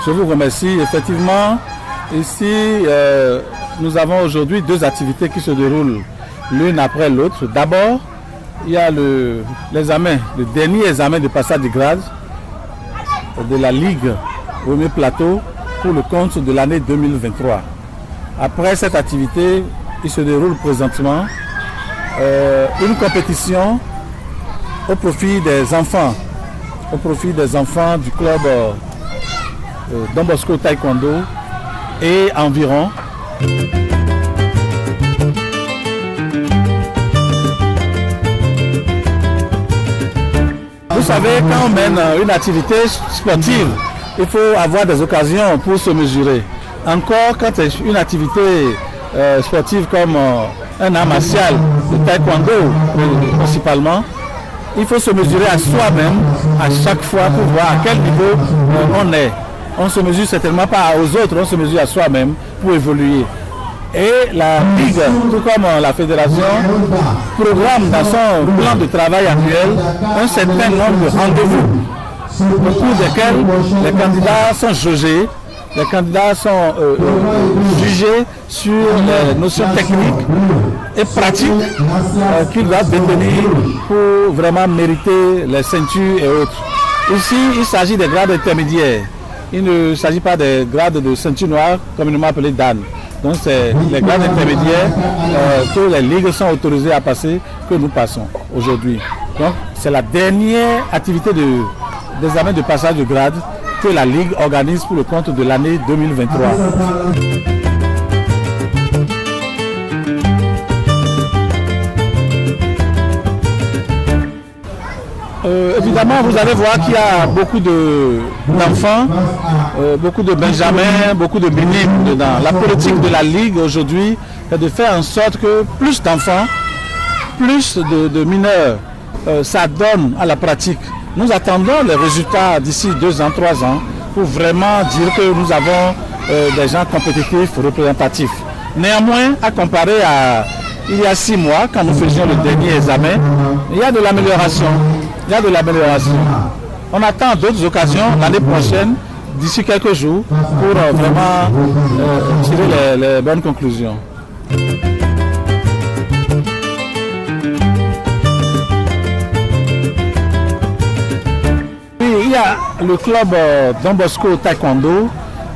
Je vous remercie. Effectivement, ici, nous avons aujourd'hui deux activités qui se déroulent l'une après l'autre. D'abord, il y a l'examen, le dernier examen de passage de grade de la Ligue Premier Plateau pour le compte de l'année 2023. Après cette activité, il se déroule présentement une compétition au profit des enfants du club Don Bosco Taekwondo et environ. Vous savez, quand on mène une activité sportive, il faut avoir des occasions pour se mesurer. Encore quand c'est une activité sportive comme un art martial, le taekwondo principalement, il faut se mesurer à soi-même à chaque fois pour voir à quel niveau on est. On ne se mesure certainement pas aux autres, on se mesure à soi-même pour évoluer. Et la Ligue, tout comme la Fédération, programme dans son plan de travail annuel un certain nombre de rendez-vous au cours desquels les candidats sont jaugés, les candidats sont jugés sur les notions techniques et pratiques qu'ils doivent détenir pour vraiment mériter les ceintures et autres. Ici, il s'agit des grades intermédiaires. Il ne s'agit pas des grades de ceinture noire, communément appelés Dan. Donc c'est les grades intermédiaires que les ligues sont autorisées à passer que nous passons aujourd'hui. Donc c'est la dernière activité d'examen de passage de grade que la Ligue organise pour le compte de l'année 2023. Évidemment, vous allez voir qu'il y a beaucoup d'enfants, beaucoup de benjamins, beaucoup de minimes dedans. La politique de la Ligue aujourd'hui est de faire en sorte que plus d'enfants, plus de mineurs s'adonnent à la pratique. Nous attendons les résultats d'ici 2 ans, 3 ans pour vraiment dire que nous avons des gens compétitifs, représentatifs. Néanmoins, à comparer à il y a 6 mois, quand nous faisions le dernier examen, il y a de l'amélioration. Il y a de l'amélioration. On attend d'autres occasions l'année prochaine, d'ici quelques jours, pour vraiment tirer les bonnes conclusions. Il y a le club Don Bosco Taekwondo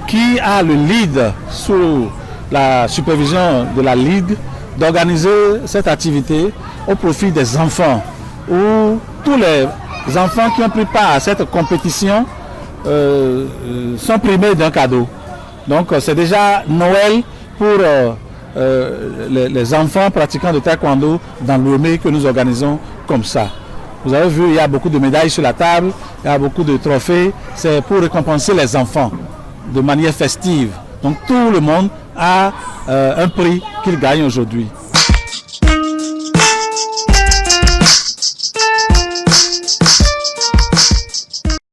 qui a le lead sous la supervision de la Ligue d'organiser cette activité au profit des enfants, où tous les enfants qui ont pris part à cette compétition sont primés d'un cadeau. Donc c'est déjà Noël pour les enfants pratiquants de taekwondo dans l'Ouémé que nous organisons comme ça. Vous avez vu, il y a beaucoup de médailles sur la table, il y a beaucoup de trophées. C'est pour récompenser les enfants de manière festive. Donc tout le monde a un prix qu'il gagne aujourd'hui.